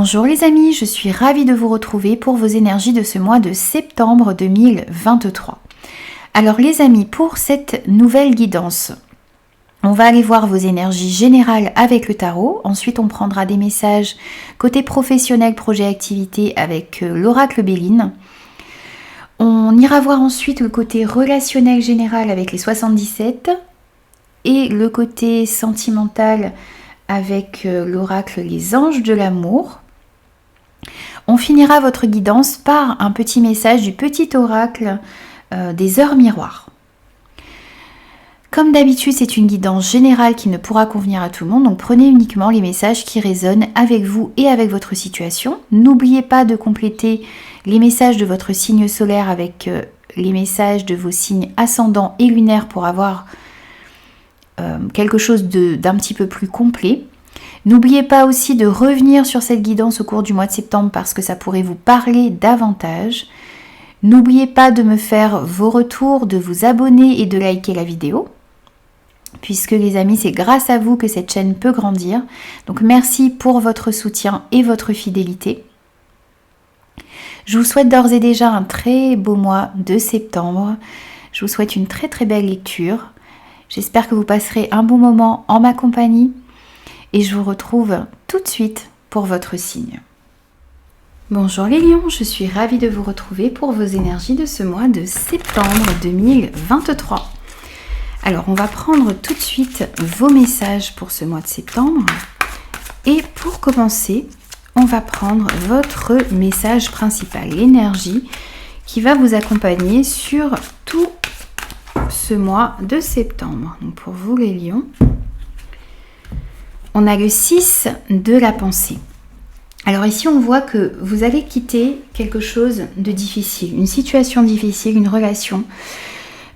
Bonjour les amis, je suis ravie de vous retrouver pour vos énergies de ce mois de septembre 2023. Alors les amis, pour cette nouvelle guidance, on va aller voir vos énergies générales avec le tarot. Ensuite, on prendra des messages côté professionnel, projet, activité avec l'oracle Béline. On ira voir ensuite le côté relationnel général avec les 77 et le côté sentimental avec l'oracle Les Anges de l'amour. On finira votre guidance par un petit message du petit oracle des heures miroirs. Comme d'habitude, c'est une guidance générale qui ne pourra convenir à tout le monde, donc prenez uniquement les messages qui résonnent avec vous et avec votre situation. N'oubliez pas de compléter les messages de votre signe solaire avec les messages de vos signes ascendants et lunaires pour avoir quelque chose d'un petit peu plus complet. N'oubliez pas aussi de revenir sur cette guidance au cours du mois de septembre parce que ça pourrait vous parler davantage. N'oubliez pas de me faire vos retours, de vous abonner et de liker la vidéo. Puisque les amis, c'est grâce à vous que cette chaîne peut grandir. Donc merci pour votre soutien et votre fidélité. Je vous souhaite d'ores et déjà un très beau mois de septembre. Je vous souhaite une très très belle lecture. J'espère que vous passerez un bon moment en ma compagnie. Et je vous retrouve tout de suite pour votre signe. Bonjour les lions, je suis ravie de vous retrouver pour vos énergies de ce mois de septembre 2023. Alors on va prendre tout de suite vos messages pour ce mois de septembre. Et pour commencer, on va prendre votre message principal, l'énergie qui va vous accompagner sur tout ce mois de septembre. Donc pour vous les lions, on a le 6 de la pensée. Alors ici on voit que vous allez quitter quelque chose de difficile, une situation difficile, une relation,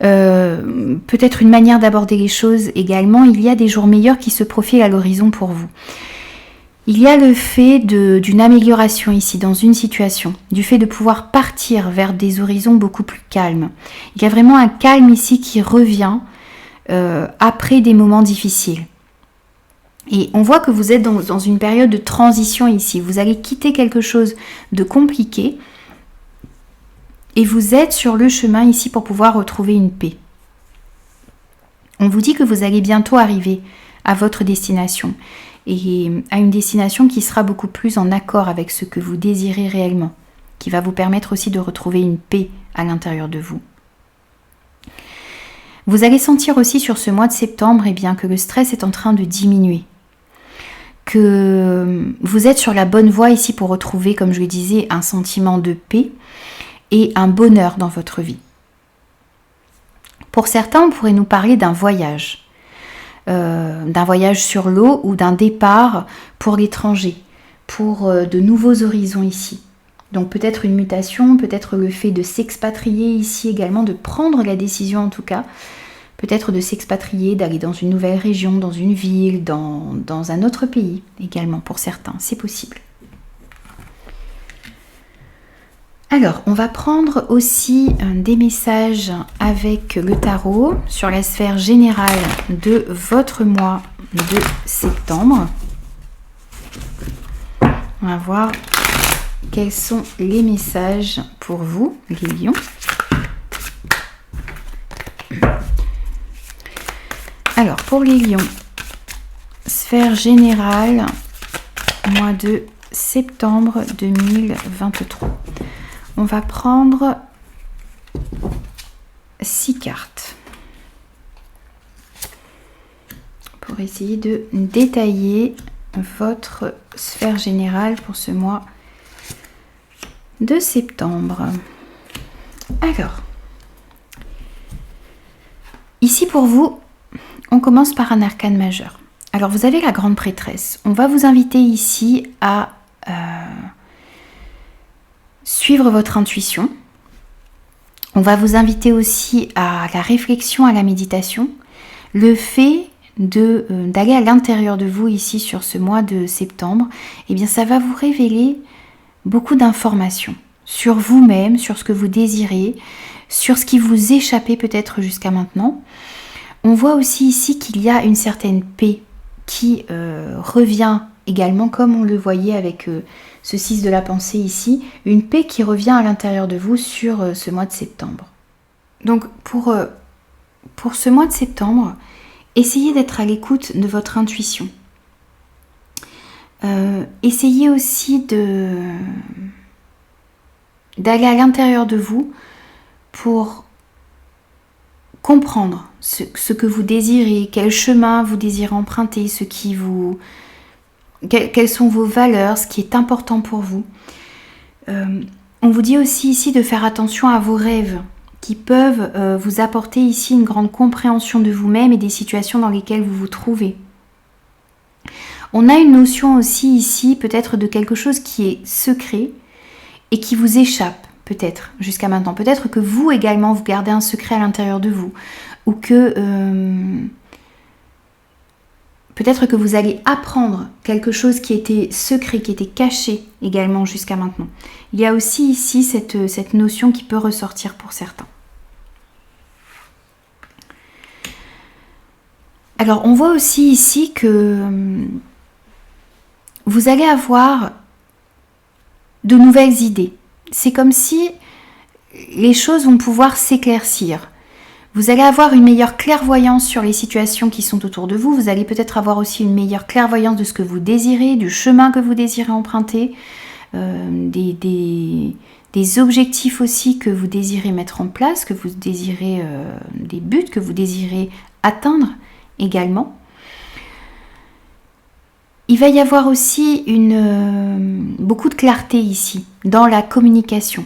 peut-être une manière d'aborder les choses également. Il y a des jours meilleurs qui se profilent à l'horizon pour vous. Il y a le fait d'une amélioration ici dans une situation, du fait de pouvoir partir vers des horizons beaucoup plus calmes. Il y a vraiment un calme ici qui revient après des moments difficiles. Et on voit que vous êtes dans une période de transition ici. Vous allez quitter quelque chose de compliqué et vous êtes sur le chemin ici pour pouvoir retrouver une paix. On vous dit que vous allez bientôt arriver à votre destination et à une destination qui sera beaucoup plus en accord avec ce que vous désirez réellement, qui va vous permettre aussi de retrouver une paix à l'intérieur de vous. Vous allez sentir aussi sur ce mois de septembre que le stress est en train de diminuer, que vous êtes sur la bonne voie ici pour retrouver, comme je le disais, un sentiment de paix et un bonheur dans votre vie. Pour certains, on pourrait nous parler d'un voyage sur l'eau ou d'un départ pour l'étranger, pour de nouveaux horizons ici. Donc peut-être une mutation, peut-être le fait de s'expatrier ici également, de prendre la décision en tout cas, peut-être de s'expatrier, d'aller dans une nouvelle région, dans une ville, dans un autre pays également pour certains, c'est possible. Alors, on va prendre aussi des messages avec le tarot sur la sphère générale de votre mois de septembre. On va voir quels sont les messages pour vous, les lions. Alors, pour les lions, sphère générale, mois de septembre 2023. On va prendre 6 cartes pour essayer de détailler votre sphère générale pour ce mois de septembre. Alors, ici pour vous, on commence par un arcane majeur. Alors vous avez la grande prêtresse. On va vous inviter ici à suivre votre intuition. On va vous inviter aussi à la réflexion, à la méditation. Le fait d'aller à l'intérieur de vous ici sur ce mois de septembre, eh bien ça va vous révéler beaucoup d'informations sur vous-même, sur ce que vous désirez, sur ce qui vous échappait peut-être jusqu'à maintenant. On voit aussi ici qu'il y a une certaine paix qui revient également, comme on le voyait avec ce 6 de la pensée ici, une paix qui revient à l'intérieur de vous sur ce mois de septembre. Donc pour ce mois de septembre, essayez d'être à l'écoute de votre intuition. Essayez aussi d'aller à l'intérieur de vous pour comprendre ce que vous désirez, quel chemin vous désirez emprunter, quelles sont vos valeurs, ce qui est important pour vous. On vous dit aussi ici de faire attention à vos rêves qui peuvent vous apporter ici une grande compréhension de vous-même et des situations dans lesquelles vous vous trouvez. On a une notion aussi ici peut-être de quelque chose qui est secret et qui vous échappe peut-être jusqu'à maintenant. Peut-être que vous également vous gardez un secret à l'intérieur de vous ou que peut-être que vous allez apprendre quelque chose qui était secret, qui était caché également jusqu'à maintenant. Il y a aussi ici cette notion qui peut ressortir pour certains. Alors on voit aussi ici que vous allez avoir de nouvelles idées. C'est comme si les choses vont pouvoir s'éclaircir. Vous allez avoir une meilleure clairvoyance sur les situations qui sont autour de vous. Vous allez peut-être avoir aussi une meilleure clairvoyance de ce que vous désirez, du chemin que vous désirez emprunter, des objectifs aussi que vous désirez mettre en place, que vous désirez, des buts que vous désirez atteindre également. Il va y avoir aussi beaucoup de clarté ici, dans la communication.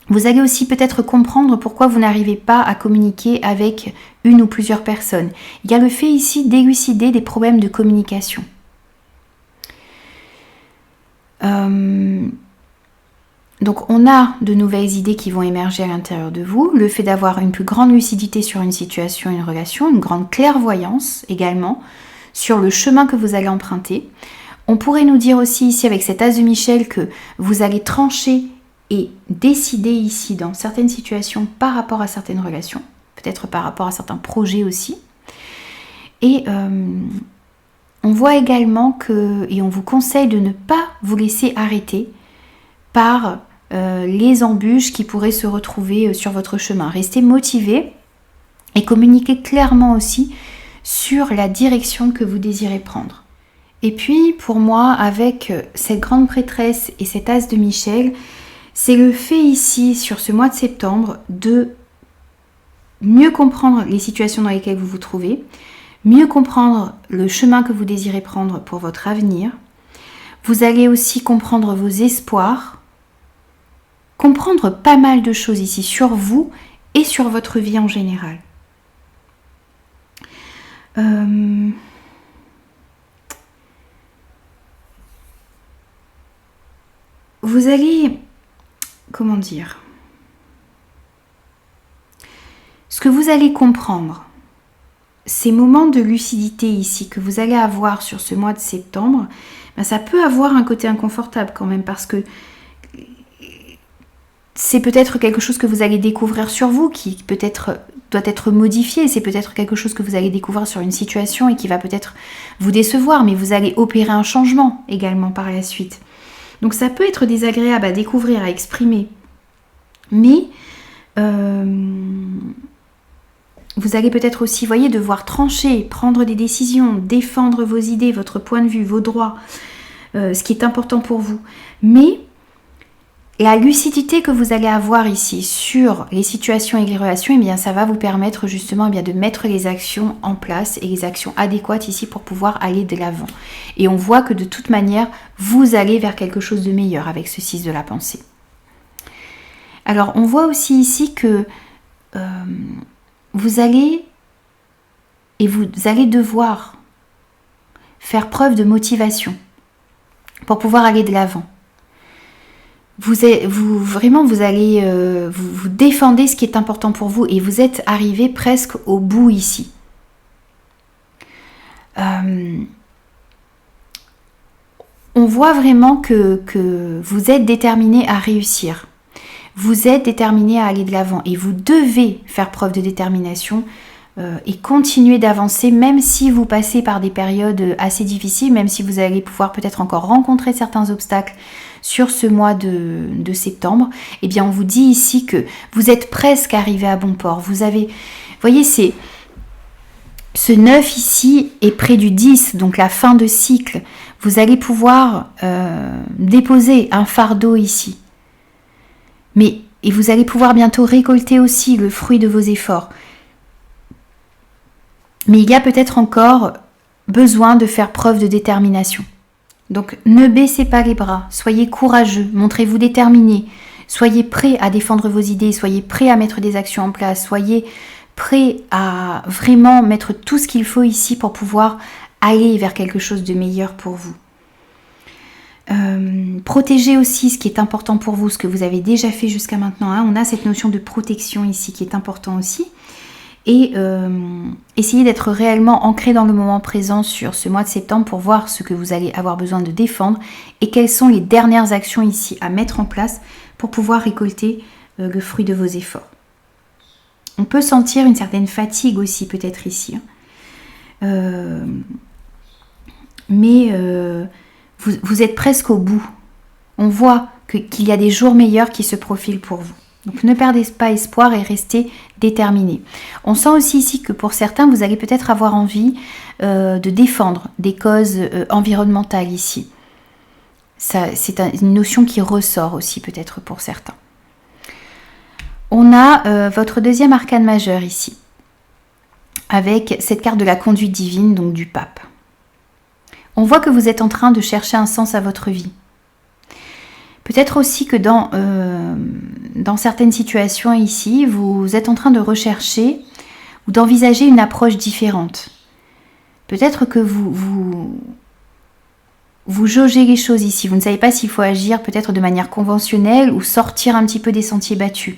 Vous allez aussi peut-être comprendre pourquoi vous n'arrivez pas à communiquer avec une ou plusieurs personnes. Il y a le fait ici d'élucider des problèmes de communication. Donc on a de nouvelles idées qui vont émerger à l'intérieur de vous. Le fait d'avoir une plus grande lucidité sur une situation, une relation, une grande clairvoyance également sur le chemin que vous allez emprunter. On pourrait nous dire aussi ici avec cet as de Michel que vous allez trancher et décider ici dans certaines situations par rapport à certaines relations, peut-être par rapport à certains projets aussi. Et on voit également et on vous conseille de ne pas vous laisser arrêter par les embûches qui pourraient se retrouver sur votre chemin. Restez motivé et communiquez clairement aussi sur la direction que vous désirez prendre. Et puis pour moi, avec cette grande prêtresse et cet as de Michel, c'est le fait ici, sur ce mois de septembre, de mieux comprendre les situations dans lesquelles vous vous trouvez, mieux comprendre le chemin que vous désirez prendre pour votre avenir. Vous allez aussi comprendre vos espoirs, comprendre pas mal de choses ici sur vous et sur votre vie en général. Vous allez, comment dire, ce que vous allez comprendre, ces moments de lucidité ici que vous allez avoir sur ce mois de septembre, ben ça peut avoir un côté inconfortable quand même parce que c'est peut-être quelque chose que vous allez découvrir sur vous qui peut-être doit être modifié, c'est peut-être quelque chose que vous allez découvrir sur une situation et qui va peut-être vous décevoir, mais vous allez opérer un changement également par la suite. Donc ça peut être désagréable à découvrir, à exprimer, mais vous allez peut-être aussi, voyez, devoir trancher, prendre des décisions, défendre vos idées, votre point de vue, vos droits, ce qui est important pour vous. Mais la lucidité que vous allez avoir ici sur les situations et les relations, eh bien, ça va vous permettre justement de mettre les actions en place et les actions adéquates ici pour pouvoir aller de l'avant. Et on voit que de toute manière, vous allez vers quelque chose de meilleur avec ce 6 de la pensée. Alors, on voit aussi ici que vous allez devoir faire preuve de motivation pour pouvoir aller de l'avant. Vous défendez ce qui est important pour vous et vous êtes arrivé presque au bout ici. On voit vraiment que vous êtes déterminé à réussir. Vous êtes déterminé à aller de l'avant et vous devez faire preuve de détermination et continuer d'avancer, même si vous passez par des périodes assez difficiles, même si vous allez pouvoir peut-être encore rencontrer certains obstacles sur ce mois de septembre. Eh bien, on vous dit ici que vous êtes presque arrivé à bon port. Vous avez, voyez, c'est ce 9 ici est près du 10, donc la fin de cycle. Vous allez pouvoir déposer un fardeau ici. Et vous allez pouvoir bientôt récolter aussi le fruit de vos efforts. Mais il y a peut-être encore besoin de faire preuve de détermination. Donc ne baissez pas les bras, soyez courageux, montrez-vous déterminé, soyez prêts à défendre vos idées, soyez prêts à mettre des actions en place, soyez prêts à vraiment mettre tout ce qu'il faut ici pour pouvoir aller vers quelque chose de meilleur pour vous. Protégez aussi ce qui est important pour vous, ce que vous avez déjà fait jusqu'à maintenant. Hein. On a cette notion de protection ici qui est important aussi. Et essayez d'être réellement ancré dans le moment présent sur ce mois de septembre pour voir ce que vous allez avoir besoin de défendre et quelles sont les dernières actions ici à mettre en place pour pouvoir récolter le fruit de vos efforts. On peut sentir une certaine fatigue aussi peut-être ici. Vous êtes presque au bout. On voit qu'il y a des jours meilleurs qui se profilent pour vous. Donc ne perdez pas espoir et restez déterminés. On sent aussi ici que pour certains, vous allez peut-être avoir envie de défendre des causes environnementales ici. C'est une notion qui ressort aussi peut-être pour certains. On a votre deuxième arcane majeur ici, avec cette carte de la conduite divine, donc du pape. On voit que vous êtes en train de chercher un sens à votre vie. Peut-être aussi que dans certaines situations ici, vous êtes en train de rechercher ou d'envisager une approche différente. Peut-être que vous jaugez les choses ici. Vous ne savez pas s'il faut agir peut-être de manière conventionnelle ou sortir un petit peu des sentiers battus.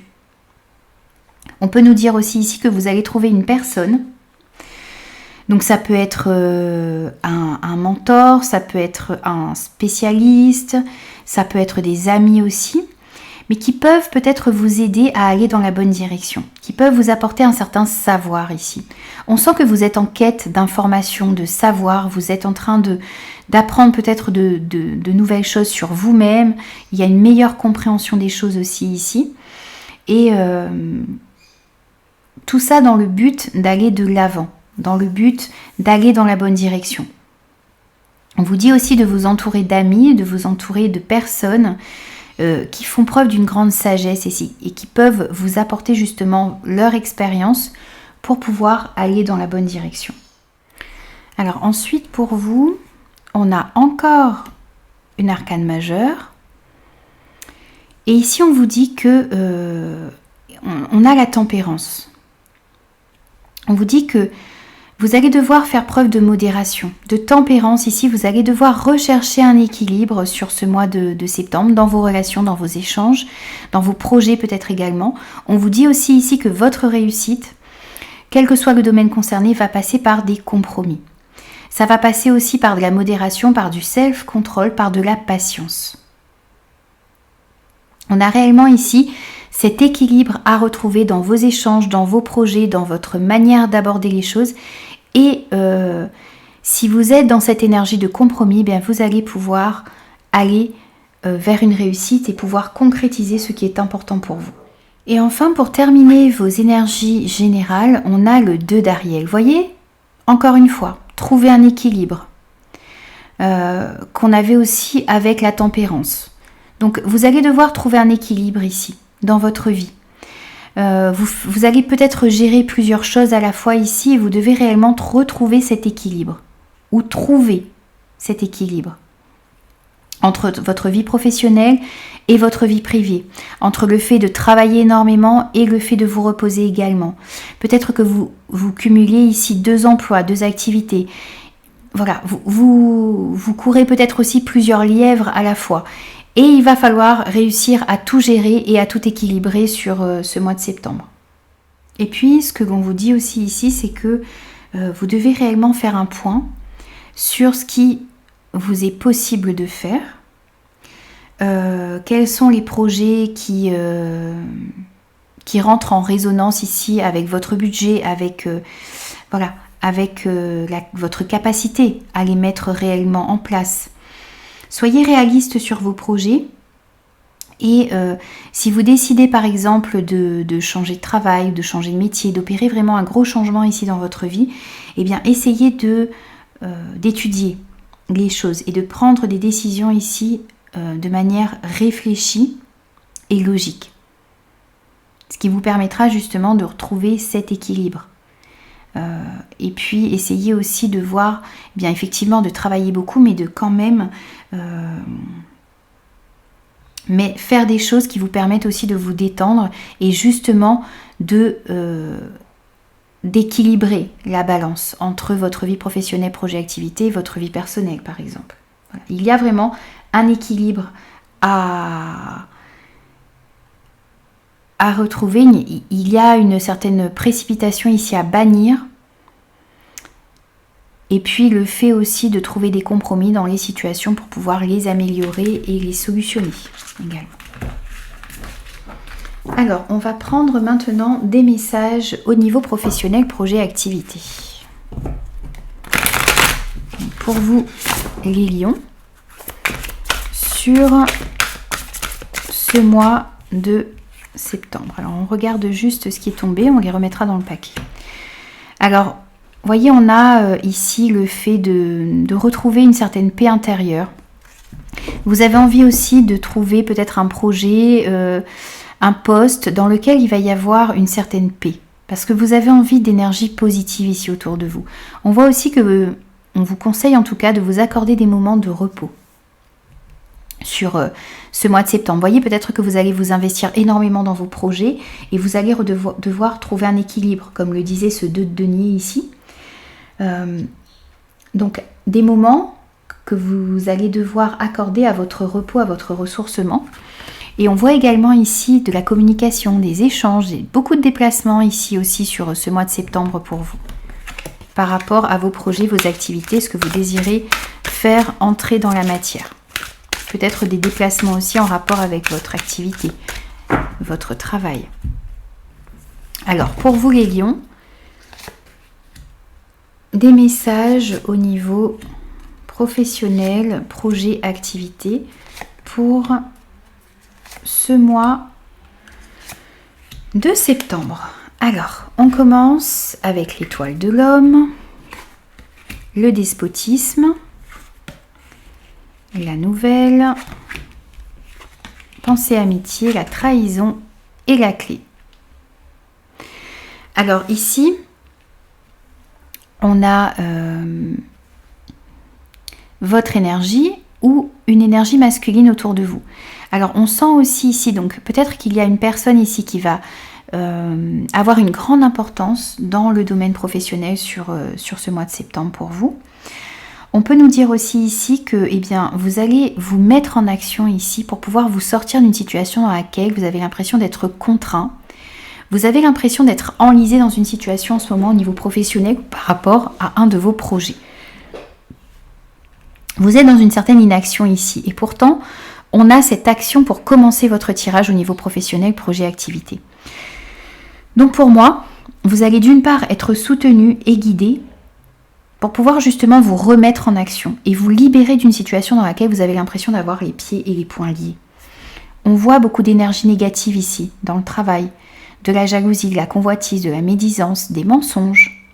On peut nous dire aussi ici que vous allez trouver une personne. Donc ça peut être un mentor, ça peut être un spécialiste, ça peut être des amis aussi, mais qui peuvent peut-être vous aider à aller dans la bonne direction, qui peuvent vous apporter un certain savoir ici. On sent que vous êtes en quête d'informations, de savoir, vous êtes en train d'apprendre peut-être de nouvelles choses sur vous-même, il y a une meilleure compréhension des choses aussi ici, et tout ça dans le but d'aller de l'avant, dans le but d'aller dans la bonne direction. On vous dit aussi de vous entourer d'amis, de vous entourer de personnes qui font preuve d'une grande sagesse et qui peuvent vous apporter justement leur expérience pour pouvoir aller dans la bonne direction. Alors ensuite pour vous, on a encore une arcane majeure. Et ici on vous dit que on a la tempérance. On vous dit que vous allez devoir faire preuve de modération, de tempérance. Ici, vous allez devoir rechercher un équilibre sur ce mois de septembre, dans vos relations, dans vos échanges, dans vos projets peut-être également. On vous dit aussi ici que votre réussite, quel que soit le domaine concerné, va passer par des compromis. Ça va passer aussi par de la modération, par du self-control, par de la patience. On a réellement ici cet équilibre à retrouver dans vos échanges, dans vos projets, dans votre manière d'aborder les choses. Et si vous êtes dans cette énergie de compromis, bien vous allez pouvoir aller vers une réussite et pouvoir concrétiser ce qui est important pour vous. Et enfin, pour terminer vos énergies générales, on a le 2 d'Ariel. Vous voyez, encore une fois, trouver un équilibre qu'on avait aussi avec la tempérance. Donc vous allez devoir trouver un équilibre ici, dans votre vie. Vous allez peut-être gérer plusieurs choses à la fois ici et vous devez réellement retrouver cet équilibre ou trouver cet équilibre entre votre vie professionnelle et votre vie privée, entre le fait de travailler énormément et le fait de vous reposer également. Peut-être que vous cumulez ici 2 emplois, 2 activités. Voilà, vous courez peut-être aussi plusieurs lièvres à la fois. Et il va falloir réussir à tout gérer et à tout équilibrer sur ce mois de septembre. Et puis, ce que l'on vous dit aussi ici, c'est que vous devez réellement faire un point sur ce qui vous est possible de faire. Quels sont les projets qui qui rentrent en résonance ici avec votre budget, avec votre capacité à les mettre réellement en place. Soyez réaliste sur vos projets. Et si vous décidez par exemple de changer de travail, de changer de métier, d'opérer vraiment un gros changement ici dans votre vie, eh bien essayez d'étudier les choses et de prendre des décisions ici de manière réfléchie et logique. Ce qui vous permettra justement de retrouver cet équilibre. Et puis essayez aussi de voir, eh bien effectivement de travailler beaucoup, mais de quand même... mais faire des choses qui vous permettent aussi de vous détendre et justement d'équilibrer la balance entre votre vie professionnelle, projet, activité et votre vie personnelle par exemple. Voilà. Il y a vraiment un équilibre à retrouver. Il y a une certaine précipitation ici à bannir. Et puis le fait aussi de trouver des compromis dans les situations pour pouvoir les améliorer et les solutionner également. Alors, on va prendre maintenant des messages au niveau professionnel, projet, activité. Pour vous, les lions, sur ce mois de septembre. Alors, on regarde juste ce qui est tombé, on les remettra dans le paquet. Alors, vous voyez, on a ici le fait de retrouver une certaine paix intérieure. Vous avez envie aussi de trouver peut-être un projet, un poste dans lequel il va y avoir une certaine paix. Parce que vous avez envie d'énergie positive ici autour de vous. On voit aussi que on vous conseille en tout cas de vous accorder des moments de repos sur ce mois de septembre. Vous voyez peut-être que vous allez vous investir énormément dans vos projets et vous allez devoir trouver un équilibre, comme le disait ce 2 de denier ici. Donc des moments que vous allez devoir accorder à votre repos, à votre ressourcement. Et on voit également ici de la communication, des échanges, beaucoup de déplacements ici aussi sur ce mois de septembre pour vous. Par rapport à vos projets, vos activités, ce que vous désirez faire entrer dans la matière. Peut-être des déplacements aussi en rapport avec votre activité, votre travail. Alors pour vous les lions, des messages au niveau professionnel, projet, activité pour ce mois de septembre. Alors, on commence avec l'étoile de l'homme, le despotisme, la nouvelle, pensée amitié, la trahison et la clé. Alors ici, on a votre énergie ou une énergie masculine autour de vous. Alors on sent aussi ici, donc peut-être qu'il y a une personne ici qui va avoir une grande importance dans le domaine professionnel sur ce mois de septembre pour vous. On peut nous dire aussi ici que eh bien, vous allez vous mettre en action ici pour pouvoir vous sortir d'une situation dans laquelle vous avez l'impression d'être contraint. Vous avez l'impression d'être enlisé dans une situation en ce moment au niveau professionnel par rapport à un de vos projets. Vous êtes dans une certaine inaction ici et pourtant on a cette action pour commencer votre tirage au niveau professionnel, projet, activité. Donc pour moi, vous allez d'une part être soutenu et guidé pour pouvoir justement vous remettre en action et vous libérer d'une situation dans laquelle vous avez l'impression d'avoir les pieds et les poings liés. On voit beaucoup d'énergie négative ici, dans le travail, de la jalousie, de la convoitise, de la médisance, des mensonges.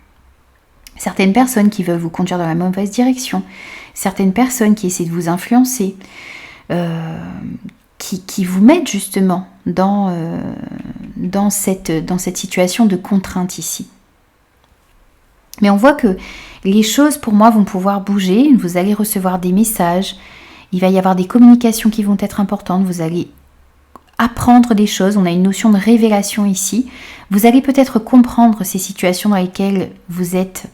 Certaines personnes qui veulent vous conduire dans la mauvaise direction, certaines personnes qui essaient de vous influencer, qui vous mettent justement dans cette situation de contrainte ici. Mais on voit que les choses pour moi vont pouvoir bouger, vous allez recevoir des messages, il va y avoir des communications qui vont être importantes, vous allez apprendre des choses, on a une notion de révélation ici, vous allez peut-être comprendre ces situations dans lesquelles vous êtes,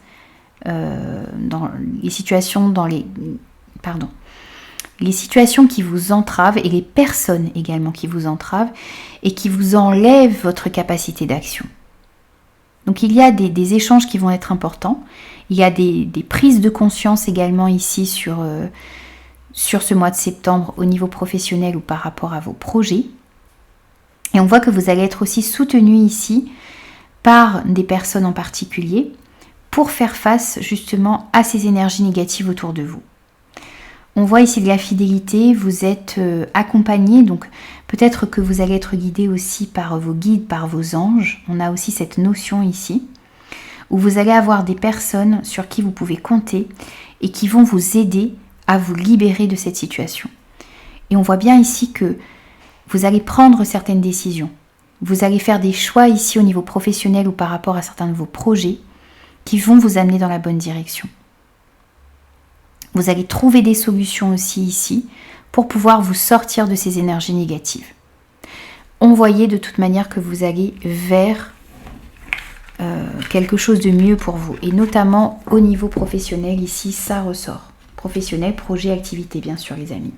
les situations qui vous entravent et les personnes également qui vous entravent et qui vous enlèvent votre capacité d'action. Donc il y a des échanges qui vont être importants, il y a des prises de conscience également ici sur ce mois de septembre au niveau professionnel ou par rapport à vos projets. Et on voit que vous allez être aussi soutenu ici par des personnes en particulier pour faire face justement à ces énergies négatives autour de vous. On voit ici de la fidélité, vous êtes accompagné, donc peut-être que vous allez être guidé aussi par vos guides, par vos anges. On a aussi cette notion ici, où vous allez avoir des personnes sur qui vous pouvez compter et qui vont vous aider à vous libérer de cette situation. Et on voit bien ici que vous allez prendre certaines décisions. Vous allez faire des choix ici au niveau professionnel ou par rapport à certains de vos projets qui vont vous amener dans la bonne direction. Vous allez trouver des solutions aussi ici pour pouvoir vous sortir de ces énergies négatives. On voyait de toute manière que vous allez vers quelque chose de mieux pour vous. Et notamment au niveau professionnel, ici, ça ressort. Professionnel, projet, activité, bien sûr, les amis.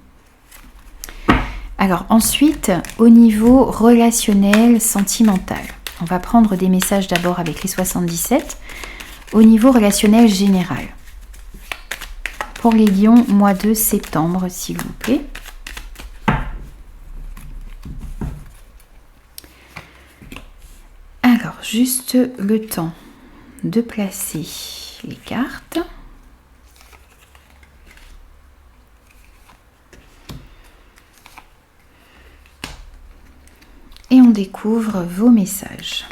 Alors ensuite, au niveau relationnel, sentimental. On va prendre des messages d'abord avec les 77. Au niveau relationnel général. Pour les lions, mois de septembre, s'il vous plaît. Alors, juste le temps de placer les cartes. Et on découvre vos messages.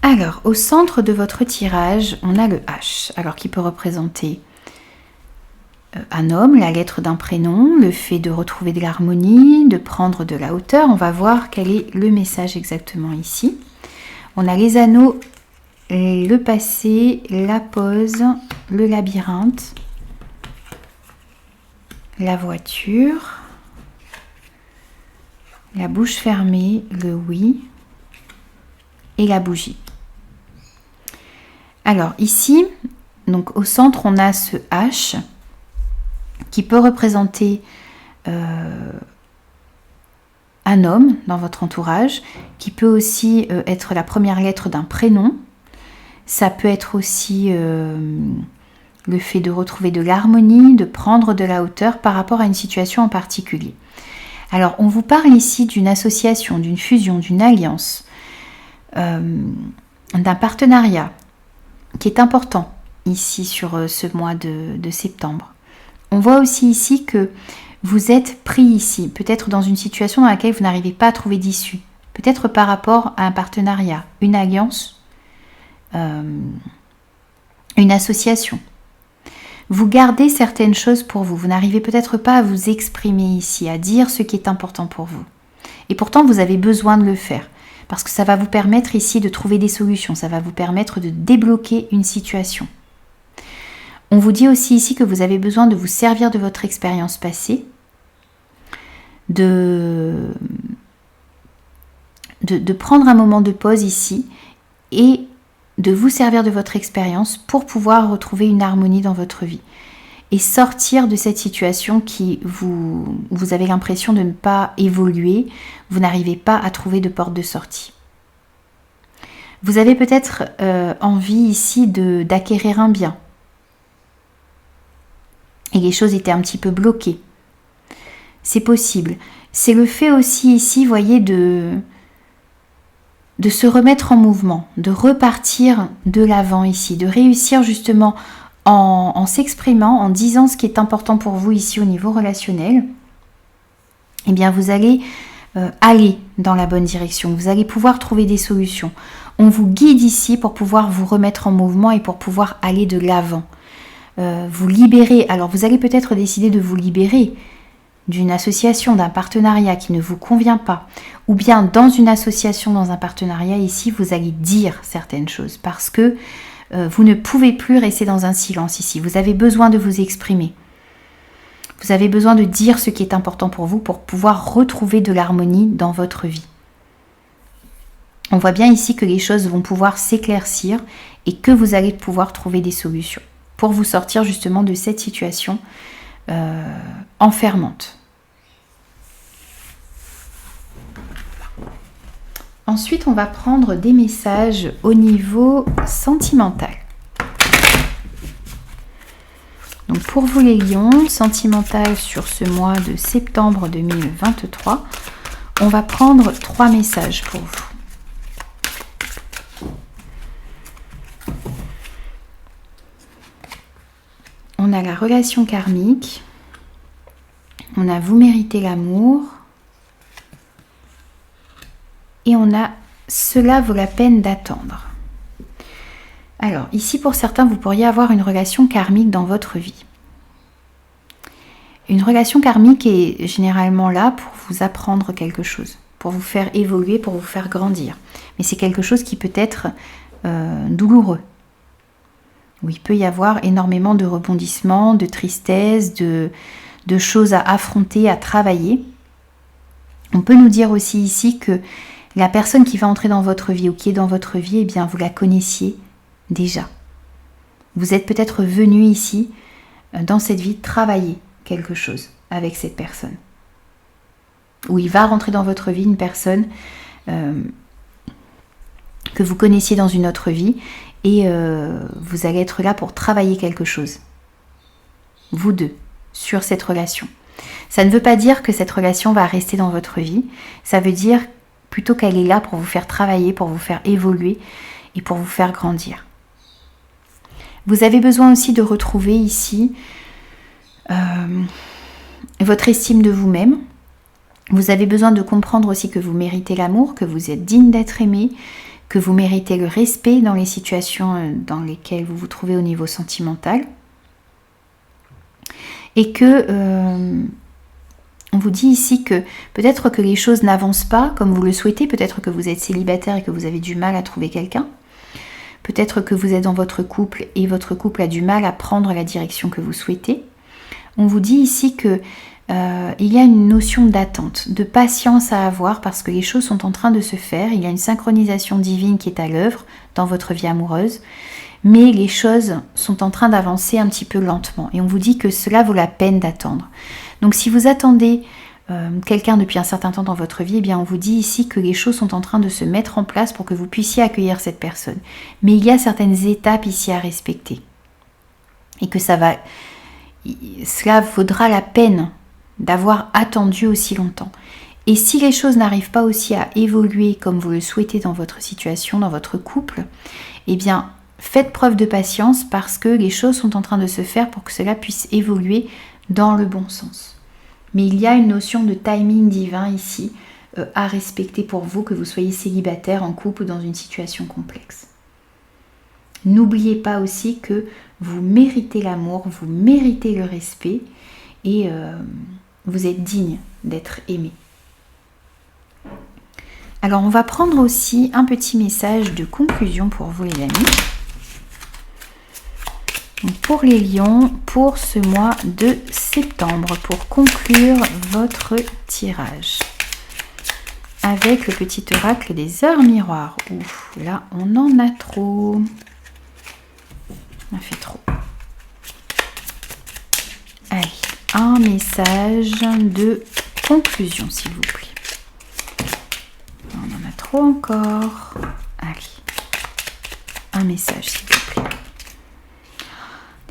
Alors, au centre de votre tirage, on a le H, alors qui peut représenter un homme, la lettre d'un prénom, le fait de retrouver de l'harmonie, de prendre de la hauteur. On va voir quel est le message exactement ici. On a les anneaux, le passé, la pause, le labyrinthe, la voiture, la bouche fermée, le oui et la bougie. Alors ici, donc au centre, on a ce H qui peut représenter un homme dans votre entourage, qui peut aussi être la première lettre d'un prénom. Ça peut être aussi le fait de retrouver de l'harmonie, de prendre de la hauteur par rapport à une situation en particulier. Alors, on vous parle ici d'une association, d'une fusion, d'une alliance, d'un partenariat qui est important ici sur ce mois de septembre. On voit aussi ici que vous êtes pris ici, peut-être dans une situation dans laquelle vous n'arrivez pas à trouver d'issue, peut-être par rapport à un partenariat, une alliance, une association. Vous gardez certaines choses pour vous, vous n'arrivez peut-être pas à vous exprimer ici, à dire ce qui est important pour vous. Et pourtant, vous avez besoin de le faire, parce que ça va vous permettre ici de trouver des solutions, ça va vous permettre de débloquer une situation. On vous dit aussi ici que vous avez besoin de vous servir de votre expérience passée, de prendre un moment de pause ici et de vous servir de votre expérience pour pouvoir retrouver une harmonie dans votre vie et sortir de cette situation qui vous avez l'impression de ne pas évoluer, vous n'arrivez pas à trouver de porte de sortie. Vous avez peut-être envie ici d'acquérir un bien. Et les choses étaient un petit peu bloquées. C'est possible. C'est le fait aussi ici, voyez, de se remettre en mouvement, de repartir de l'avant ici, de réussir justement en s'exprimant, en disant ce qui est important pour vous ici au niveau relationnel. Eh bien, vous allez aller dans la bonne direction. Vous allez pouvoir trouver des solutions. On vous guide ici pour pouvoir vous remettre en mouvement et pour pouvoir aller de l'avant. Vous libérer. Alors vous allez peut-être décider de vous libérer d'une association, d'un partenariat qui ne vous convient pas, ou bien dans une association, dans un partenariat, ici vous allez dire certaines choses parce que vous ne pouvez plus rester dans un silence ici, vous avez besoin de vous exprimer, vous avez besoin de dire ce qui est important pour vous pour pouvoir retrouver de l'harmonie dans votre vie. On voit bien ici que les choses vont pouvoir s'éclaircir et que vous allez pouvoir trouver des solutions pour vous sortir justement de cette situation enfermante. Ensuite, on va prendre des messages au niveau sentimental. Donc pour vous les lions, sentimental sur ce mois de septembre 2023, on va prendre 3 messages pour vous. On a la relation karmique, on a vous méritez l'amour et on a cela vaut la peine d'attendre. Alors ici pour certains vous pourriez avoir une relation karmique dans votre vie. Une relation karmique est généralement là pour vous apprendre quelque chose, pour vous faire évoluer, pour vous faire grandir. Mais c'est quelque chose qui peut être douloureux, où il peut y avoir énormément de rebondissements, de tristesse, de choses à affronter, à travailler. On peut nous dire aussi ici que la personne qui va entrer dans votre vie ou qui est dans votre vie, eh bien vous la connaissiez déjà. Vous êtes peut-être venu ici, dans cette vie, travailler quelque chose avec cette personne. Ou il va rentrer dans votre vie une personne que vous connaissiez dans une autre vie et vous allez être là pour travailler quelque chose. Vous deux, sur cette relation. Ça ne veut pas dire que cette relation va rester dans votre vie. Ça veut dire plutôt qu'elle est là pour vous faire travailler, pour vous faire évoluer et pour vous faire grandir. Vous avez besoin aussi de retrouver ici votre estime de vous-même. Vous avez besoin de comprendre aussi que vous méritez l'amour, que vous êtes digne d'être aimé, que vous méritez le respect dans les situations dans lesquelles vous vous trouvez au niveau sentimental. Et que on vous dit ici que peut-être que les choses n'avancent pas comme vous le souhaitez, peut-être que vous êtes célibataire et que vous avez du mal à trouver quelqu'un. Peut-être que vous êtes dans votre couple et votre couple a du mal à prendre la direction que vous souhaitez. On vous dit ici que il y a une notion d'attente, de patience à avoir parce que les choses sont en train de se faire. Il y a une synchronisation divine qui est à l'œuvre dans votre vie amoureuse, mais les choses sont en train d'avancer un petit peu lentement. Et on vous dit que cela vaut la peine d'attendre. Donc si vous attendez quelqu'un depuis un certain temps dans votre vie, eh bien on vous dit ici que les choses sont en train de se mettre en place pour que vous puissiez accueillir cette personne. Mais il y a certaines étapes ici à respecter. Et que cela vaudra la peine d'avoir attendu aussi longtemps. Et si les choses n'arrivent pas aussi à évoluer comme vous le souhaitez dans votre situation, dans votre couple, eh bien faites preuve de patience parce que les choses sont en train de se faire pour que cela puisse évoluer dans le bon sens. Mais il y a une notion de timing divin ici à respecter pour vous, que vous soyez célibataire, en couple ou dans une situation complexe. N'oubliez pas aussi que vous méritez l'amour, vous méritez le respect et vous êtes digne d'être aimé. Alors on va prendre aussi un petit message de conclusion pour vous les amis. Donc pour les lions, pour ce mois de septembre, pour conclure votre tirage. Avec le petit oracle des heures miroirs. Ouf, là on en a trop. On a fait trop. Allez, un message de conclusion s'il vous plaît. On en a trop encore. Allez, un message s'il vous plaît.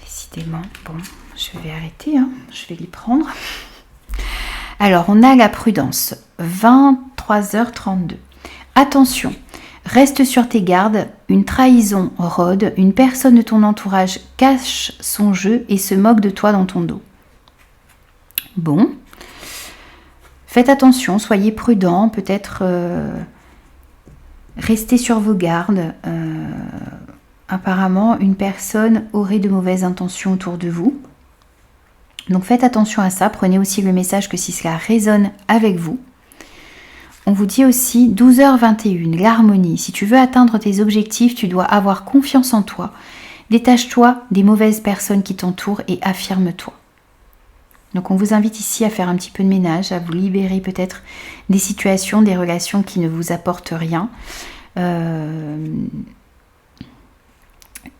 Décidément, bon, je vais arrêter, hein. Je vais l'y prendre. Alors, on a la prudence, 23h32. Attention, reste sur tes gardes, une trahison rôde, une personne de ton entourage cache son jeu et se moque de toi dans ton dos. Bon, faites attention, soyez prudents, peut-être restez sur vos gardes. Apparemment, une personne aurait de mauvaises intentions autour de vous. Donc faites attention à ça. Prenez aussi le message que si cela résonne avec vous. On vous dit aussi 12h21, l'harmonie. Si tu veux atteindre tes objectifs, tu dois avoir confiance en toi. Détache-toi des mauvaises personnes qui t'entourent et affirme-toi. Donc on vous invite ici à faire un petit peu de ménage, à vous libérer peut-être des situations, des relations qui ne vous apportent rien.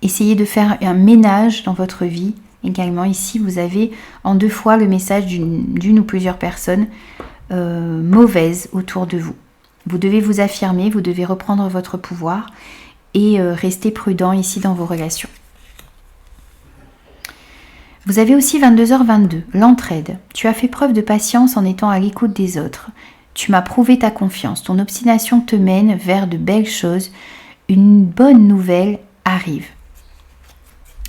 Essayez de faire un ménage dans votre vie. Également ici, vous avez en 2 fois le message d'une ou plusieurs personnes mauvaises autour de vous. Vous devez vous affirmer, vous devez reprendre votre pouvoir et rester prudent ici dans vos relations. Vous avez aussi 22h22, l'entraide. Tu as fait preuve de patience en étant à l'écoute des autres. Tu m'as prouvé ta confiance. Ton obstination te mène vers de belles choses. Une bonne nouvelle arrive.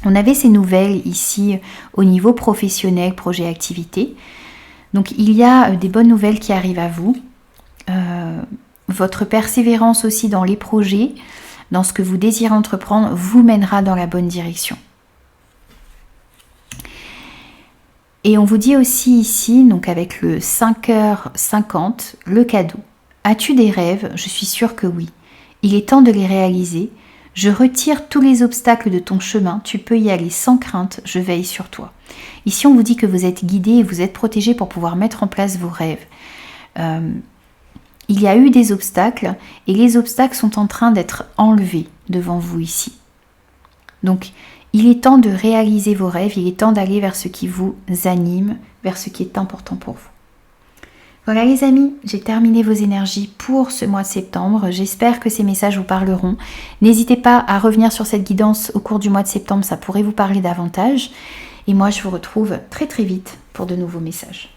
On avait ces nouvelles ici au niveau professionnel, projet, activité. Donc il y a des bonnes nouvelles qui arrivent à vous. Votre persévérance aussi dans les projets, dans ce que vous désirez entreprendre, vous mènera dans la bonne direction. Et on vous dit aussi ici, donc avec le 5h50, le cadeau. As-tu des rêves? Je suis sûre que oui. Il est temps de les réaliser. Je retire tous les obstacles de ton chemin. Tu peux y aller sans crainte. Je veille sur toi. Ici, on vous dit que vous êtes guidé et vous êtes protégé pour pouvoir mettre en place vos rêves. Il y a eu des obstacles et les obstacles sont en train d'être enlevés devant vous ici. Donc, il est temps de réaliser vos rêves, il est temps d'aller vers ce qui vous anime, vers ce qui est important pour vous. Voilà les amis, j'ai terminé vos énergies pour ce mois de septembre. J'espère que ces messages vous parleront. N'hésitez pas à revenir sur cette guidance au cours du mois de septembre, ça pourrait vous parler davantage. Et moi, je vous retrouve très très vite pour de nouveaux messages.